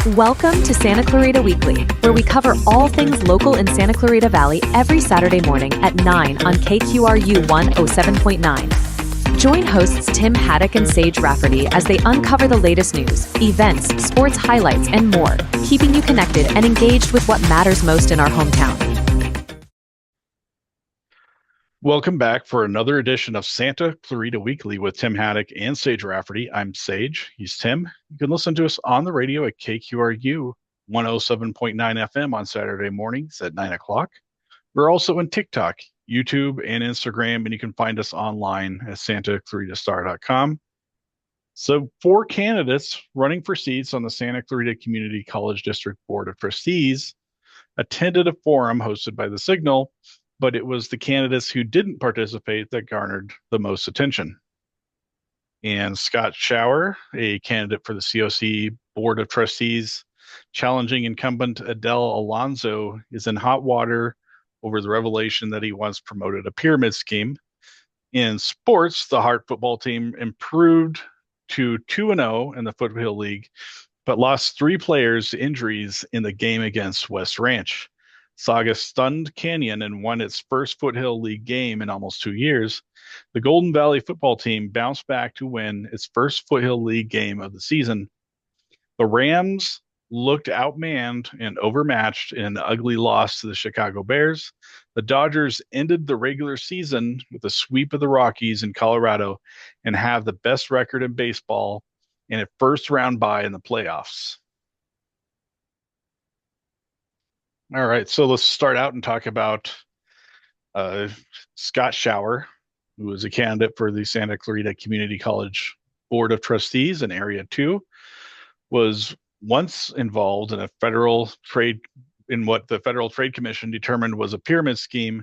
Welcome to Santa Clarita Weekly, where we cover all things local in Santa Clarita Valley every Saturday morning at 9 on KQRU 107.9. Join hosts Tim Haddock and Sage Rafferty as they uncover the latest news, events, sports highlights, and more, keeping you connected and engaged with what matters most in our hometown. Welcome back for another edition of Santa Clarita Weekly with Tim Haddock and Sage Rafferty. I'm Sage. He's Tim. You can listen to us on the radio at KQRU 107.9 FM on Saturday mornings at 9 o'clock. We're also on TikTok, YouTube, and Instagram, and you can find us online at santaclaritastar.com. So 4 candidates running for seats on the Santa Clarita Community College District Board of Trustees attended a forum hosted by The Signal, but it was the candidates who didn't participate that garnered the most attention. And Scott Schauer, a candidate for the COC Board of Trustees, challenging incumbent Adele Alonso, is in hot water over the revelation that he once promoted a pyramid scheme. In sports, the Hart football team improved to 2-0 in the Foothill League, but lost 3 players to injuries in the game against West Ranch. Saugus stunned Canyon and won its first Foothill League game in almost 2 years. The Golden Valley football team bounced back to win its first Foothill League game of the season. The Rams looked outmanned and overmatched in an ugly loss to the Chicago Bears. The Dodgers ended the regular season with a sweep of the Rockies in Colorado and have the best record in baseball and a first-round bye in the playoffs. All right, so let's start out and talk about Scott Schauer, who is a candidate for the Santa Clarita Community College Board of Trustees in Area 2, was once involved in what the Federal Trade Commission determined was a pyramid scheme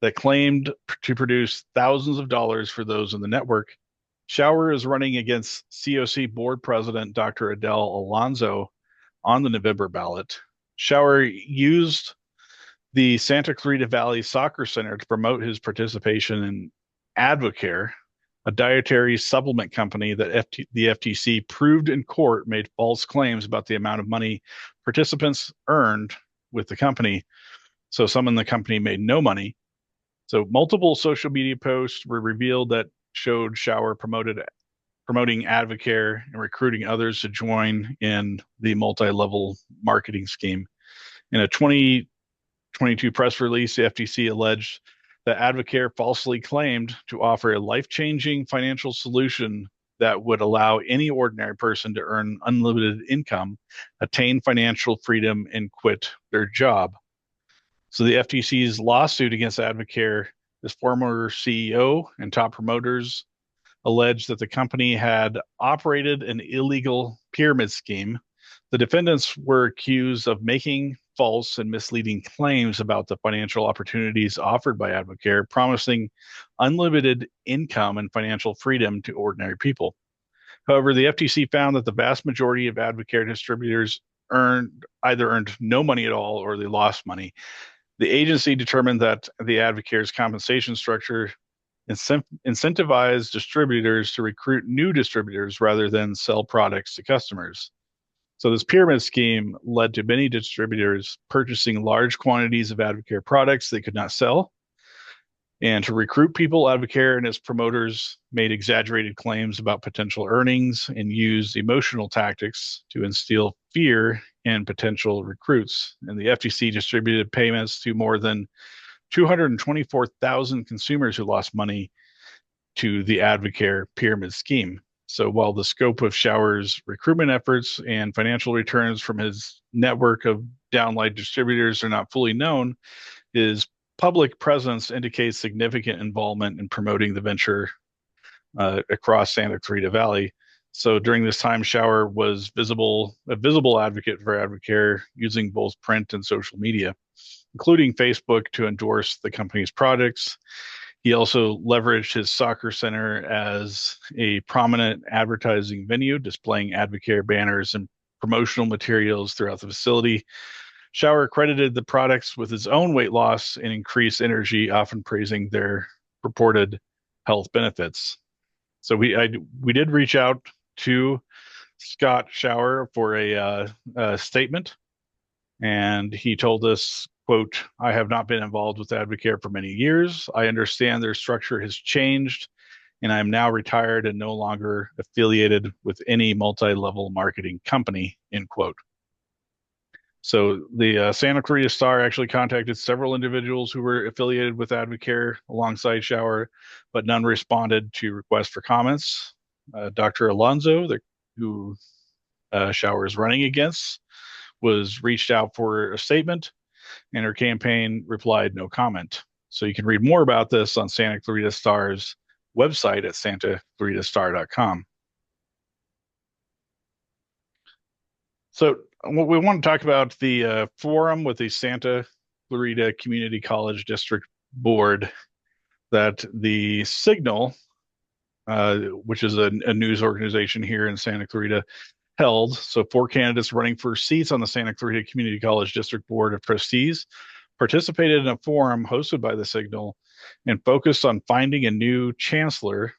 that claimed to produce thousands of dollars for those in the network. Schauer is running against COC Board President Dr. Adele Alonso on the November ballot. Schauer used the Santa Clarita Valley Soccer Center to promote his participation in Advocare, a dietary supplement company that the FTC proved in court made false claims about the amount of money participants earned with the company. So some in the company made no money. So multiple social media posts were revealed that showed Schauer promoting Advocare and recruiting others to join in the multi-level marketing scheme. In a 2022 press release, the FTC alleged that Advocare falsely claimed to offer a life-changing financial solution that would allow any ordinary person to earn unlimited income, attain financial freedom, and quit their job. So the FTC's lawsuit against Advocare, its former CEO and top promoters alleged that the company had operated an illegal pyramid scheme. The defendants were accused of making false and misleading claims about the financial opportunities offered by Advocare, promising unlimited income and financial freedom to ordinary people. However, the FTC found that the vast majority of Advocare distributors either earned no money at all or they lost money. The agency determined that the Advocare's compensation structure incentivize distributors to recruit new distributors rather than sell products to customers. So this pyramid scheme led to many distributors purchasing large quantities of Advocare products they could not sell. And to recruit people, Advocare and its promoters made exaggerated claims about potential earnings and used emotional tactics to instill fear in potential recruits. And the FTC distributed payments to more than 224,000 consumers who lost money to the Advocare pyramid scheme. So while the scope of Schauer's recruitment efforts and financial returns from his network of downline distributors are not fully known, his public presence indicates significant involvement in promoting the venture across Santa Clarita Valley. So during this time, Schauer was a visible advocate for Advocare, using both print and social media, including Facebook, to endorse the company's products. He also leveraged his soccer center as a prominent advertising venue, displaying Advocare banners and promotional materials throughout the facility. Schauer credited the products with his own weight loss and increased energy, often praising their purported health benefits. So we did reach out to Scott Schauer for a statement, and he told us, quote, "I have not been involved with Advocare for many years. I understand their structure has changed, and I am now retired and no longer affiliated with any multi-level marketing company," end quote. So the Santa Clarita Star actually contacted several individuals who were affiliated with Advocare alongside Schauer, but none responded to requests for comments. Dr. Alonso, who Schauer is running against, was reached out for a statement, and her campaign replied no comment. So you can read more about this on Santa Clarita Star's website at santaclaritastar.com. So we want to talk about the forum with the Santa Clarita Community College District Board that the Signal, which is a news organization here in Santa Clarita, held. So 4 candidates running for seats on the Santa Clarita Community College District Board of Trustees participated in a forum hosted by the Signal and focused on finding a new chancellor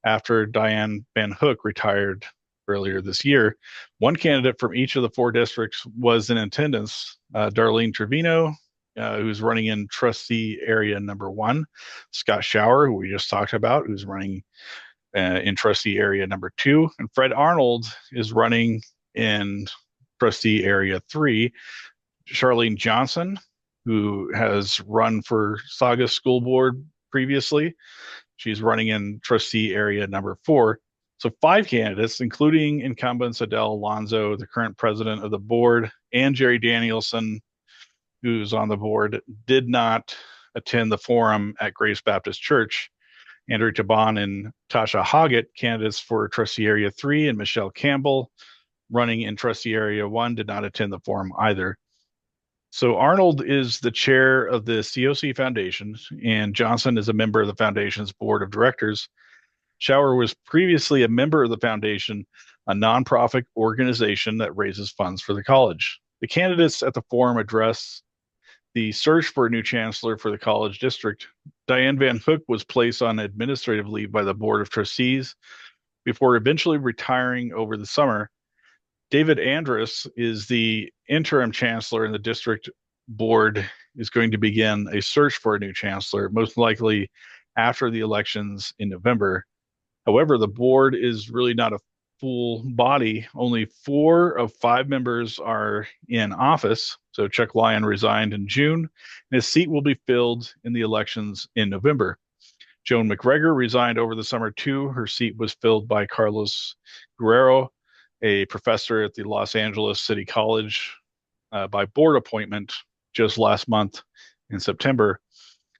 after Diane Van Hook retired earlier this year. One candidate from each of the 4 districts was in attendance, Darlene Trevino, who's running in trustee area number 1, Scott Schauer, who we just talked about, who's running in trustee area number 2, and Fred Arnold is running in trustee area 3. Charlene Johnson, who has run for Saugus School Board previously, she's running in trustee area number 4. So 5 candidates, including incumbents Adele Alonso, the current president of the board, and Jerry Danielson, who's on the board, did not attend the forum at Grace Baptist Church. Andrew Taban and Tasha Hoggett, candidates for trustee area 3, and Michelle Campbell, running in trustee area 1, did not attend the forum either. So Arnold is the chair of the COC Foundation, and Johnson is a member of the foundation's board of directors. Schauer was previously a member of the foundation, a nonprofit organization that raises funds for the college. The candidates at the forum address the search for a new chancellor for the college district. Diane Van Hook was placed on administrative leave by the board of trustees before eventually retiring over the summer. David Andrus is the interim chancellor, and the district board is going to begin a search for a new chancellor, most likely after the elections in November. However, the board is really not a full body. Only 4 of 5 members are in office. So Chuck Lyon resigned in June, and his seat will be filled in the elections in November. Joan McGregor resigned over the summer too. Her seat was filled by Carlos Guerrero, a professor at the Los Angeles City College, by board appointment just last month in September.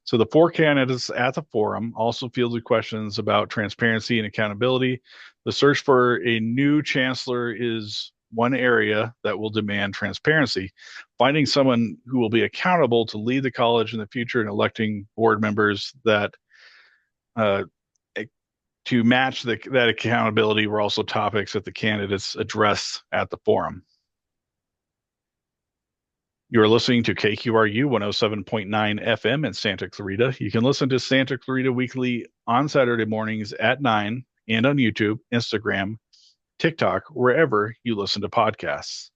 So the 4 candidates at the forum also fielded questions about transparency and accountability. The search for a new chancellor is one area that will demand transparency. Finding someone who will be accountable to lead the college in the future and electing board members that to match that accountability were also topics that the candidates addressed at the forum. You are listening to KQRU 107.9 FM in Santa Clarita. You can listen to Santa Clarita Weekly on Saturday mornings at 9 and on YouTube, Instagram, TikTok, wherever you listen to podcasts.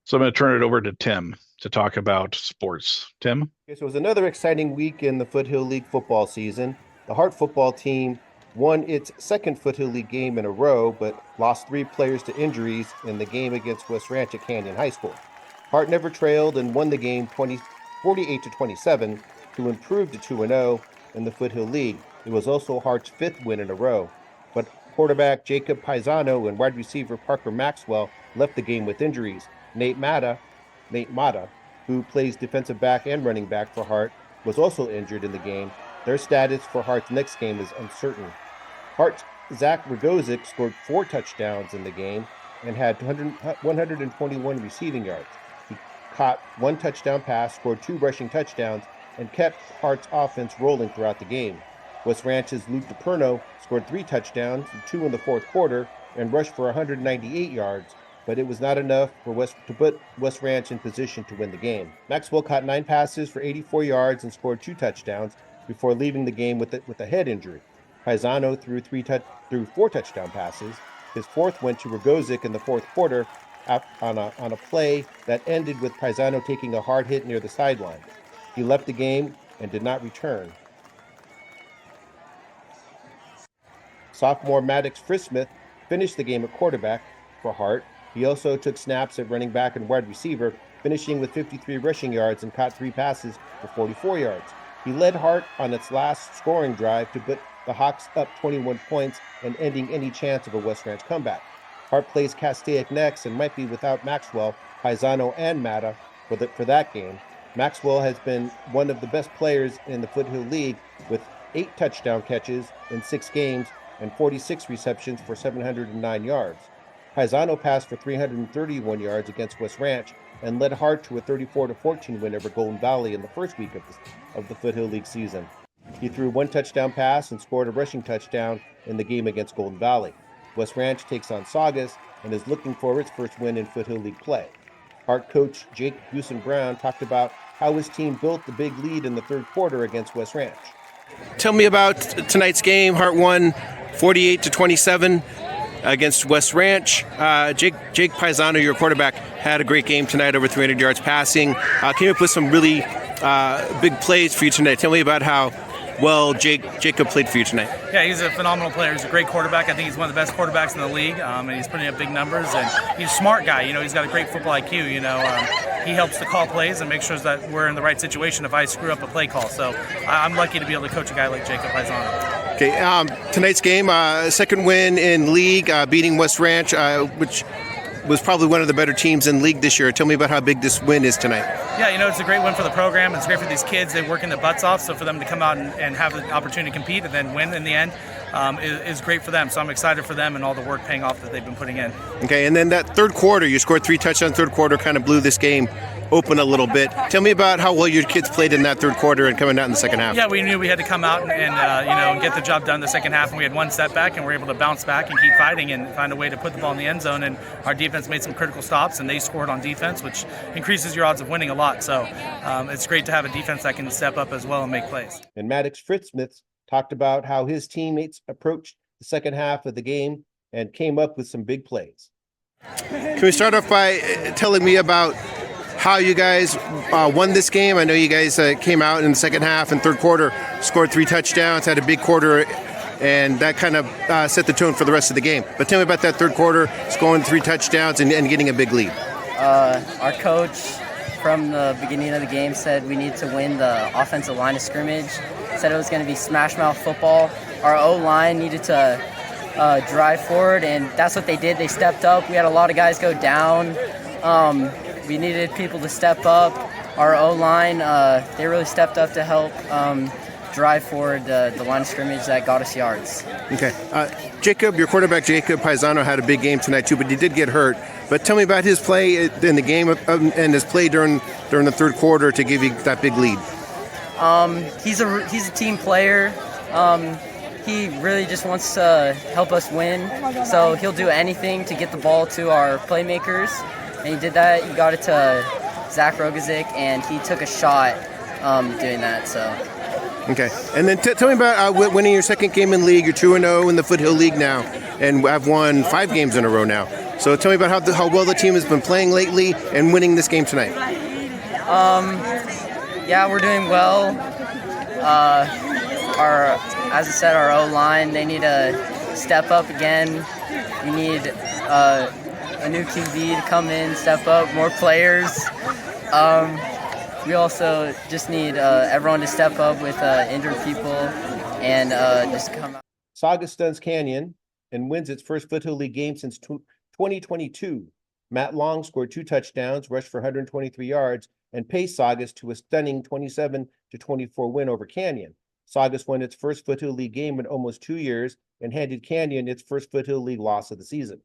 So I'm going to turn it over to Tim to talk about sports. Tim? Okay, so it was another exciting week in the Foothill League football season. The Hart football team won its second Foothill League game in a row, but lost 3 players to injuries in the game against West Ranch at Canyon High School. Hart never trailed and won the game 48-27 to improve to 2-0 in the Foothill League. It was also Hart's 5th win in a row, but quarterback Jacob Paisano and wide receiver Parker Maxwell left the game with injuries. Nate Mata, who plays defensive back and running back for Hart, was also injured in the game. Their status for Hart's next game is uncertain. Hart's Zach Rogozic scored 4 touchdowns in the game and had 121 receiving yards. He caught 1 touchdown pass, scored 2 rushing touchdowns, and kept Hart's offense rolling throughout the game. West Ranch's Luke DePerno scored 3 touchdowns, 2 in the fourth quarter, and rushed for 198 yards, but it was not enough for to put West Ranch in position to win the game. Maxwell caught 9 passes for 84 yards and scored 2 touchdowns before leaving the game with a head injury. Paisano threw 4 touchdown passes. His fourth went to Rogozic in the fourth quarter on a play that ended with Paisano taking a hard hit near the sideline. He left the game and did not return. Sophomore Maddox Frismith finished the game at quarterback for Hart. He also took snaps at running back and wide receiver, finishing with 53 rushing yards and caught 3 passes for 44 yards. He led Hart on its last scoring drive to put the Hawks up 21 points and ending any chance of a West Ranch comeback. Hart plays Castaic next and might be without Maxwell, Paisano, and Mata for that game. Maxwell has been one of the best players in the Foothill League with 8 touchdown catches in 6 games and 46 receptions for 709 yards. Paisano passed for 331 yards against West Ranch and led Hart to a 34-14 win over Golden Valley in the first week of the Foothill League season. He threw 1 touchdown pass and scored a rushing touchdown in the game against Golden Valley. West Ranch takes on Saugus and is looking for its first win in Foothill League play. Hart coach Jake Goosen-Brown talked about how his team built the big lead in the third quarter against West Ranch. Tell me about tonight's game. Hart won 48-27 against West Ranch. Jake Paisano, your quarterback, had a great game tonight, over 300 yards passing. Came up with some really big plays for you tonight. Tell me about how well Jacob played for you tonight. Yeah, he's a phenomenal player. He's a great quarterback. I think he's one of the best quarterbacks in the league, and he's putting up big numbers. And he's a smart guy. He's got a great football IQ. He helps to call plays and make sure that we're in the right situation if I screw up a play call. So I'm lucky to be able to coach a guy like Jacob Paisano. Okay, tonight's game, second win in league, beating West Ranch, which was probably one of the better teams in league this year. Tell me about how big this win is tonight. Yeah, it's a great win for the program. It's great for these kids. They work in their butts off, so for them to come out and have the opportunity to compete and then win in the end is great for them. So I'm excited for them and all the work paying off that they've been putting in. Okay, and then that third quarter, you scored 3 touchdowns. Third quarter kind of blew this game open a little bit. Tell me about how well your kids played in that third quarter and coming out in the second half. Yeah, we knew we had to come out and get the job done in the second half, and we had one setback, and we were able to bounce back and keep fighting and find a way to put the ball in the end zone. And our defense made some critical stops, and they scored on defense, which increases your odds of winning a lot. So it's great to have a defense that can step up as well and make plays. And Maddox Fritzmith talked about how his teammates approached the second half of the game and came up with some big plays. Can we start off by telling me about how you guys won this game? I know you guys came out in the second half and third quarter, scored 3 touchdowns, had a big quarter, and that kind of set the tone for the rest of the game. But tell me about that third quarter, scoring 3 touchdowns and getting a big lead. Our coach from the beginning of the game said we need to win the offensive line of scrimmage. Said it was going to be smash mouth football. Our O-line needed to drive forward, and that's what they did. They stepped up. We had a lot of guys go down. We needed people to step up. Our O-line, they really stepped up to help drive forward the line of scrimmage that got us yards. Okay. Jacob, your quarterback, Jacob Paisano, had a big game tonight too, but he did get hurt. But tell me about his play in the game and his play during the third quarter to give you that big lead. He's a team player. He really just wants to help us win, so he'll do anything to get the ball to our playmakers. And he did that. He got it to Zach Rogozic, and he took a shot doing that. So. Okay. And then tell me about winning your second game in league. You're 2-0 in the Foothill League now, and I've won 5 games in a row now. So tell me about how well the team has been playing lately and winning this game tonight. Yeah, we're doing well. As I said, our O-line, they need to step up again. We need a new QB to come in, step up, more players. We also just need everyone to step up with injured people and just come out. Saugus stuns Canyon and wins its first Foothill League game since 2022. Matt Long scored 2 touchdowns, rushed for 123 yards, and paced Saugus to a stunning 27-24 win over Canyon. Saugus won its first Foothill League game in almost 2 years and handed Canyon its first Foothill League loss of the season.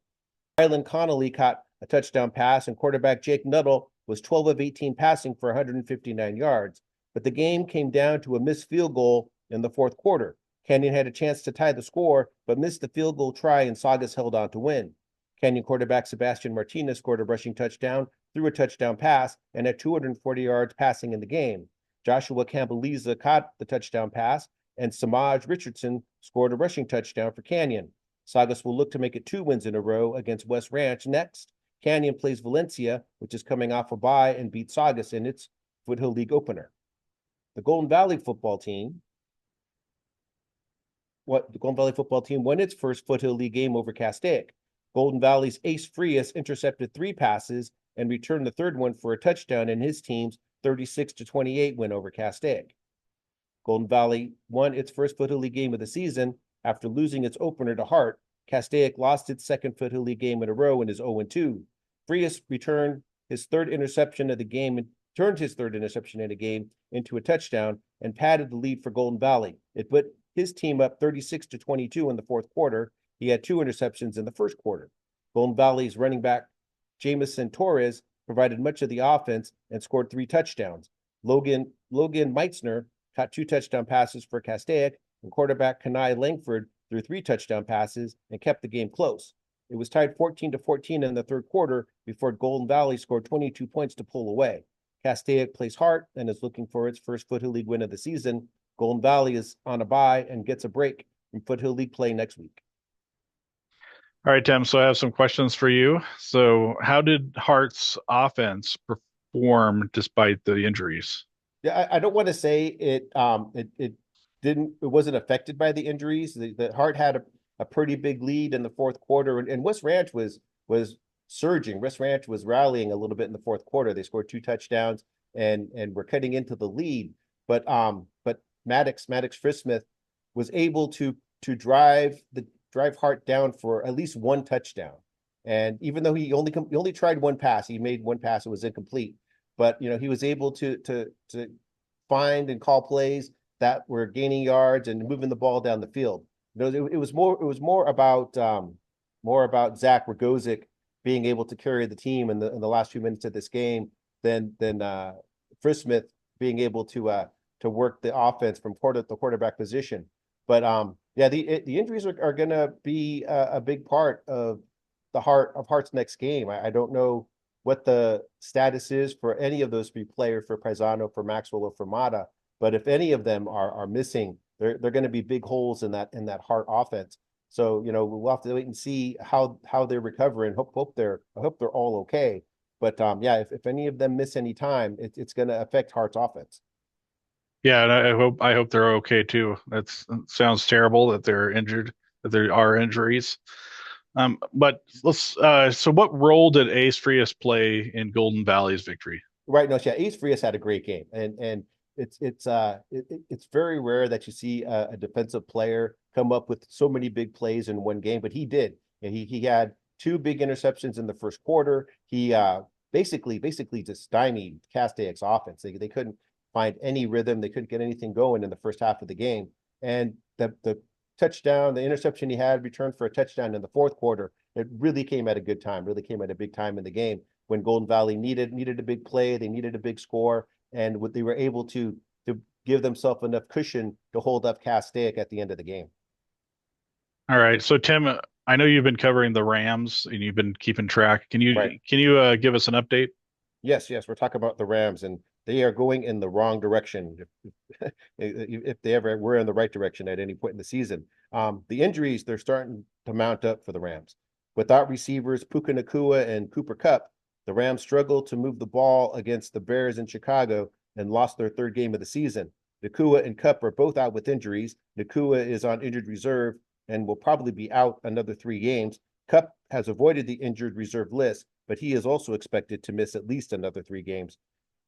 Rylan Connolly caught a touchdown pass, and quarterback Jake Nuttall was 12 of 18 passing for 159 yards. But the game came down to a missed field goal in the fourth quarter. Canyon had a chance to tie the score, but missed the field goal try, and Saugus held on to win. Canyon quarterback Sebastian Martinez scored a rushing touchdown, threw a touchdown pass, and had 240 yards passing in the game. Joshua Campbell-Liza caught the touchdown pass and Samaj Richardson scored a rushing touchdown for Canyon. Saugus will look to make it 2 wins in a row against West Ranch next. Canyon plays Valencia, which is coming off a bye, and beat Saugus in its Foothill League opener. The Golden Valley football team won its first Foothill League game over Castaic. Golden Valley's Ace Frias intercepted 3 passes and returned the third one for a touchdown in his team's 36-28 win over Castaic. Golden Valley won its first Foothill League game of the season after losing its opener to Hart. Castaic lost its second Foothill League game in a row and is 0-2. Frias turned his third interception of the game into a touchdown and padded the lead for Golden Valley. It put his team up 36-22 in the fourth quarter. He had 2 interceptions in the first quarter. Golden Valley's running back Jamison Torres provided much of the offense and scored 3 touchdowns. Logan Meitzner caught 2 touchdown passes for Castaic, and quarterback Kanai Langford threw 3 touchdown passes and kept the game close. It was tied 14-14 in the third quarter before Golden Valley scored 22 points to pull away. Castaic plays Hart and is looking for its first Foothill League win of the season. Golden Valley is on a bye and gets a break from Foothill League play next week. All right, Tim. So I have some questions for you. So how did Hart's offense perform despite the injuries? Yeah, I don't want to say it wasn't affected by the injuries. The Hart had a pretty big lead in the fourth quarter, and West Ranch was surging. West Ranch was rallying a little bit in the fourth quarter. They scored 2 touchdowns and were cutting into the lead. But Maddox Frismith was able to drive Hart down for at least 1 touchdown. And even though he only tried 1 pass, he made 1 pass, it was incomplete. But he was able to find and call plays that were gaining yards and moving the ball down the field. It was more about Zach Rogozic being able to carry the team in the last few minutes of this game than Frismith being able to work the offense from the quarterback position. But the injuries are going to be a big part of Hart's next game. I don't know what the status is for any of those 3 players, for Paisano, for Maxwell, or for Mata. But if any of them are missing, they're going to be big holes in that Hart offense. So we'll have to wait and see how they're recovering. I hope they're all okay. But if any of them miss any time, it's going to affect Hart's offense. Yeah, and I hope they're okay too. That sounds terrible that they're injured, that there are injuries. But let's. So, what role did Ace Frias play in Golden Valley's victory? Right. No, yeah, Ace Frias had a great game, and it's very rare that you see a defensive player come up with so many big plays in one game, but he did. And he had 2 big interceptions in the first quarter. He basically just stymied Castaic's offense. They couldn't find any rhythm. They couldn't get anything going in the first half of the game. And the touchdown, the interception he had returned for a touchdown in the fourth quarter, it really came at a good time, really came at a big time in the game when Golden Valley needed a big play. They needed a big score, and they were able to give themselves enough cushion to hold up Castaic at the end of the game. All right. So, Tim, I know you've been covering the Rams and you've been keeping track. Can you give us an update? Yes. We're talking about the Rams, and they are going in the wrong direction. If they ever were in the right direction at any point in the season. The injuries, they're starting to mount up for the Rams. Without receivers Puka Nacua and Cooper Kupp, the Rams struggled to move the ball against the Bears in Chicago and lost their 3rd game of the season. Nacua and Kupp are both out with injuries. Nacua is on injured reserve and will probably be out another 3 games. Kupp has avoided the injured reserve list, but he is also expected to miss at least another 3 games.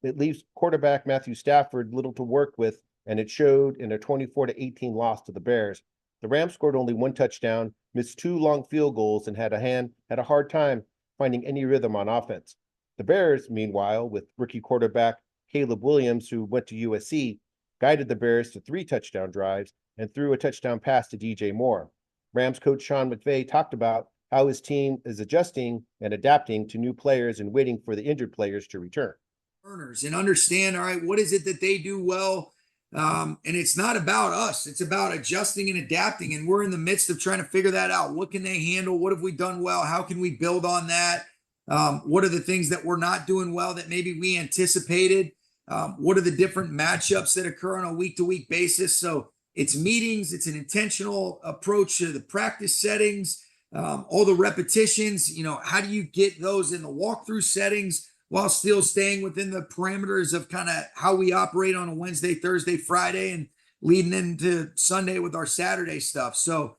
It leaves quarterback Matthew Stafford little to work with, and it showed in a 24-18 loss to the Bears. The Rams scored only 1 touchdown, missed 2 long field goals, and had a hard time finding any rhythm on offense. The Bears, meanwhile, with rookie quarterback Caleb Williams, who went to USC, guided the Bears to 3 touchdown drives and threw a touchdown pass to DJ Moore. Rams coach Sean McVay talked about how his team is adjusting and adapting to new players and waiting for the injured players to return. And understand, all right, what is it that they do well? And it's not about us. It's about adjusting and adapting. And we're in the midst of trying to figure that out. What can they handle? What have we done well? How can we build on that? What are the things that we're not doing well that maybe we anticipated? What are the different matchups that occur on a week-to-week basis? So it's meetings, it's an intentional approach to the practice settings, all the repetitions. How do you get those in the walkthrough settings while still staying within the parameters of kind of how we operate on a Wednesday, Thursday, Friday, and leading into Sunday with our Saturday stuff. So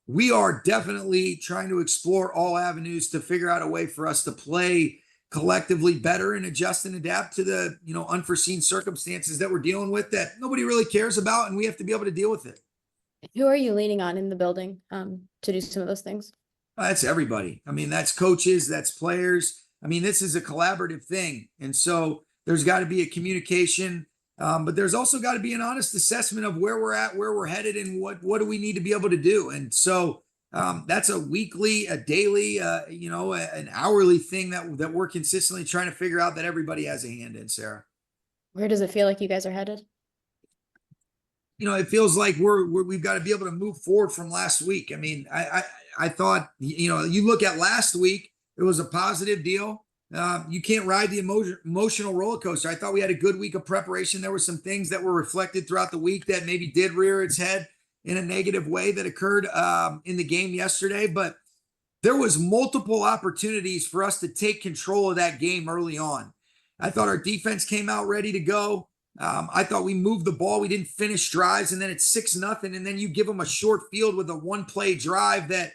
we are definitely trying to explore all avenues to figure out a way for us to play collectively better and adjust and adapt to the unforeseen circumstances that we're dealing with that nobody really cares about, and we have to be able to deal with it. Who are you leaning on in the building to do some of those things? That's everybody. I mean, that's coaches, that's players. I mean, this is a collaborative thing, and so there's got to be a communication, but there's also got to be an honest assessment of where we're at, where we're headed, and what do we need to be able to do. And so that's a weekly, a daily, an hourly thing that we're consistently trying to figure out that everybody has a hand in, Sarah. Where does it feel like you guys are headed? It feels like we've got to be able to move forward from last week. I mean, I thought, you look at last week, it was a positive deal. You can't ride the emotional roller coaster. I thought we had a good week of preparation. There were some things that were reflected throughout the week that maybe did rear its head in a negative way that occurred in the game yesterday. But there was multiple opportunities for us to take control of that game early on. I thought our defense came out ready to go. I thought we moved the ball. We didn't finish drives, and then it's 6-0, and then you give them a short field with a one-play drive that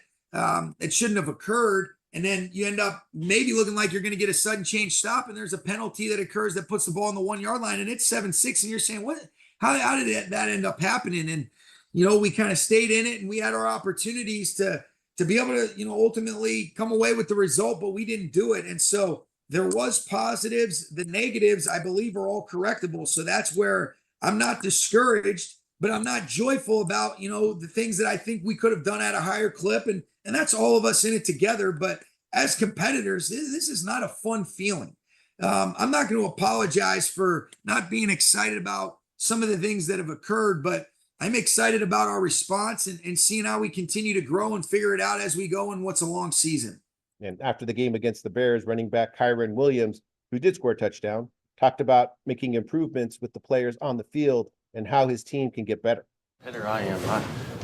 it shouldn't have occurred, and then you end up maybe looking like you're going to get a sudden change stop, and there's a penalty that occurs that puts the ball on the 1 yard line, and it's 7-6, and you're saying, what? How did that end up happening? And we kind of stayed in it, and we had our opportunities to be able to ultimately come away with the result, but we didn't do it, and so. There was positives. The negatives, I believe, are all correctable. So that's where I'm not discouraged, but I'm not joyful about, the things that I think we could have done at a higher clip. And that's all of us in it together. But as competitors, this is not a fun feeling. I'm not going to apologize for not being excited about some of the things that have occurred, but I'm excited about our response and seeing how we continue to grow and figure it out as we go in what's a long season. And after the game against the Bears, running back Kyron Williams, who did score a touchdown, talked about making improvements with the players on the field and how his team can get better. Better I am.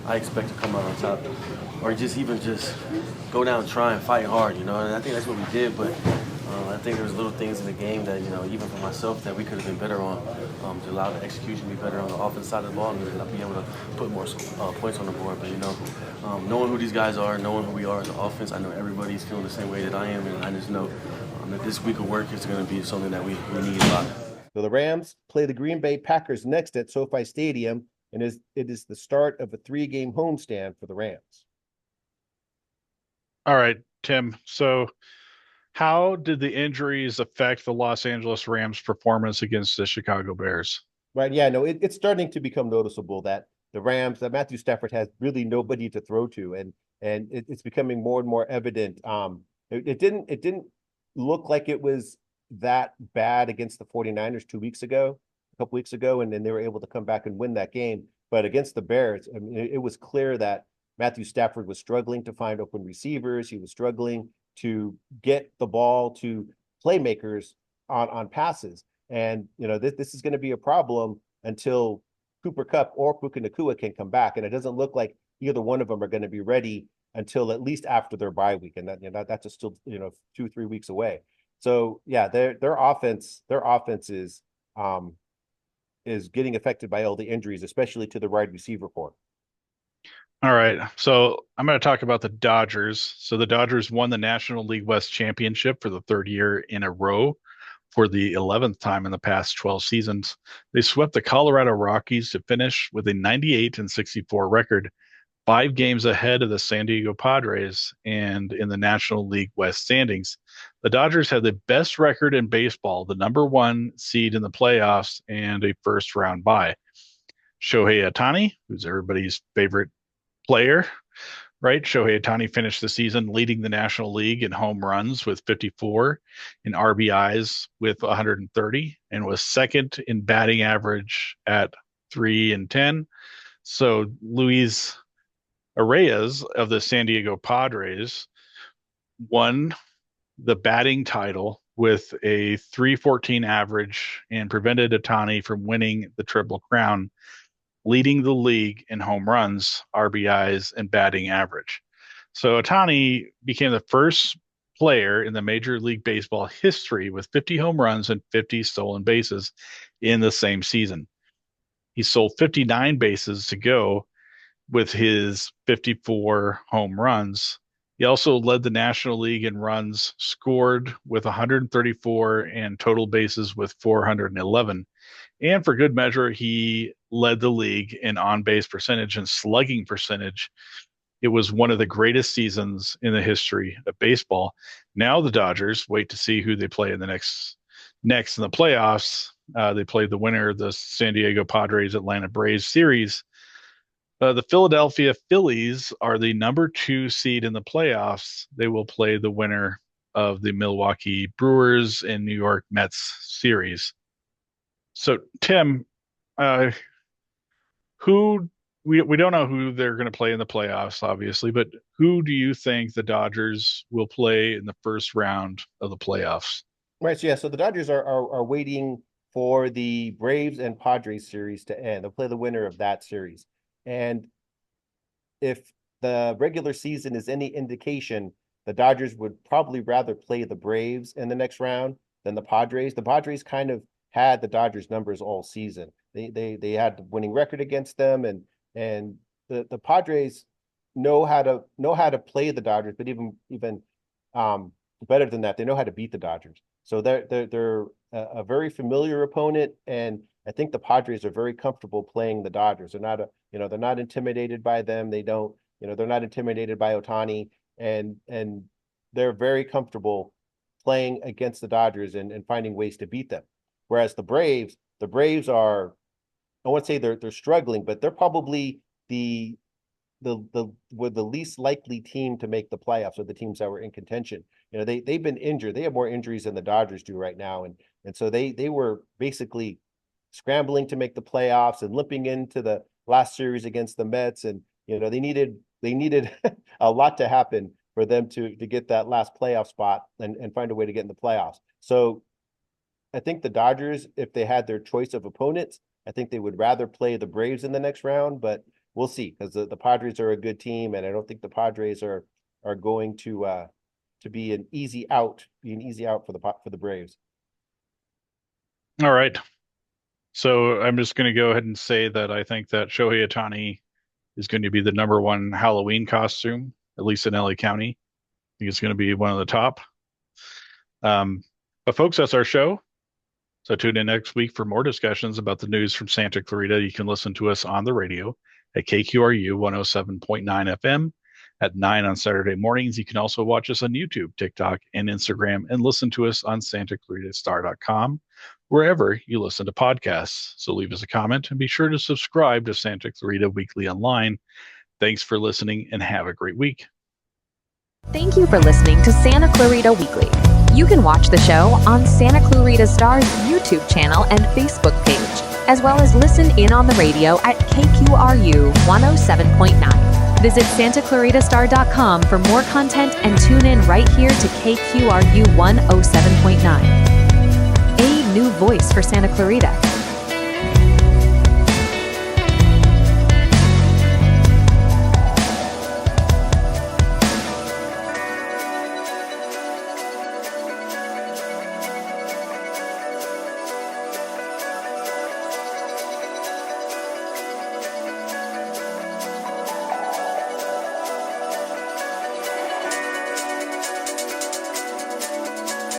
I expect to come out on top, or just go down, try and fight hard. And I think that's what we did. But I think there was little things in the game that even for myself that we could have been better on to allow the execution to be better on the offense side of the ball and be able to put more points on the board. But knowing who these guys are, knowing who we are as an offense, I know everybody's feeling the same way that I am, and I just know that this week of work is going to be something that we need a lot. So the Rams play the Green Bay Packers next at SoFi Stadium, and it is the start of a 3-game homestand for the Rams. All right, Tim. So how did the injuries affect the Los Angeles Rams' performance against the Chicago Bears? Right. Yeah, no, it's starting to become noticeable that the Rams, that Matthew Stafford has really nobody to throw to, and it's becoming more and more evident. It didn't look like it was that bad against the 49ers a couple weeks ago, and then they were able to come back and win that game. But against the Bears, I mean, it was clear that Matthew Stafford was struggling to find open receivers. He was struggling to get the ball to playmakers on passes. And, this is going to be a problem until Cooper Kupp or Puka Nacua can come back. And it doesn't look like either one of them are going to be ready until at least after their bye week. And that's still, 2-3 weeks away. So yeah, their offense is getting affected by all the injuries, especially to the wide receiver corps. All right. So I'm going to talk about the Dodgers. So the Dodgers won the National League West Championship for the third year in a row for the 11th time in the past 12 seasons. They swept the Colorado Rockies to finish with a 98-64 record, 5 games ahead of the San Diego Padres and in the National League West standings. The Dodgers had the best record in baseball, the number 1 seed in the playoffs, and a first-round bye. Shohei Ohtani, who's everybody's favorite player, right? Shohei Ohtani finished the season leading the National League in home runs with 54, in RBIs with 130, and was second in batting average at 3-10. So Luis Arias of the San Diego Padres won the batting title with a 314 average and prevented Ohtani from winning the Triple Crown leading the league in home runs, RBIs, and batting average. So Ohtani became the first player in the Major League Baseball history with 50 home runs and 50 stolen bases in the same season. He sold 59 bases to go with his 54 home runs. He also led the National League in runs scored with 134 and total bases with 411. And for good measure, he led the league in on-base percentage and slugging percentage. It was one of the greatest seasons in the history of baseball. Now the Dodgers wait to see who they play in the next in the playoffs. They played the winner of the San Diego Padres Atlanta Braves series. The Philadelphia Phillies are the number 2 seed in the playoffs. They will play the winner of the Milwaukee Brewers and New York Mets series. So, Tim, who we don't know who they're going to play in the playoffs, obviously, but who do you think the Dodgers will play in the first round of the playoffs? Right. So, yeah. So the Dodgers are waiting for the Braves and Padres series to end. They'll play the winner of that series. And if the regular season is any indication, the Dodgers would probably rather play the Braves in the next round than the Padres. The Padres kind of had the Dodgers numbers all season. They had the winning record against them, and the Padres know how to play the Dodgers, but even better than that, they know how to beat the Dodgers. So they're a very familiar opponent, and I think the Padres are very comfortable playing the Dodgers. They're not intimidated by them. They're not intimidated by Ohtani, and they're very comfortable playing against the Dodgers and finding ways to beat them. Whereas the Braves are, I won't say they're struggling, but they're probably the least likely team to make the playoffs, or the teams that were in contention. They've been injured. They have more injuries than the Dodgers do right now, and so they were basically scrambling to make the playoffs and limping into the last series against the Mets, and they needed a lot to happen for them to get that last playoff spot and find a way to get in the playoffs. So I think the Dodgers, if they had their choice of opponents, I think they would rather play the Braves in the next round, but we'll see, because the Padres are a good team, and I don't think the Padres are going to be an easy out for the Braves. All right. So I'm just going to go ahead and say that I think that Shohei Ohtani is going to be the number 1 Halloween costume, at least in LA County. I think it's going to be one of the top. But folks, that's our show. So tune in next week for more discussions about the news from Santa Clarita. You can listen to us on the radio at KQRU 107.9 FM at 9 on Saturday mornings. You can also watch us on YouTube, TikTok, and Instagram, and listen to us on SantaClaritaStar.com, wherever you listen to podcasts. So leave us a comment and be sure to subscribe to Santa Clarita Weekly Online. Thanks for listening and have a great week. Thank you for listening to Santa Clarita Weekly. You can watch the show on Santa Clarita Star's YouTube channel and Facebook page, as well as listen in on the radio at KQRU 107.9. Visit SantaClaritaStar.com for more content and tune in right here to KQRU 107.9. A new voice for Santa Clarita.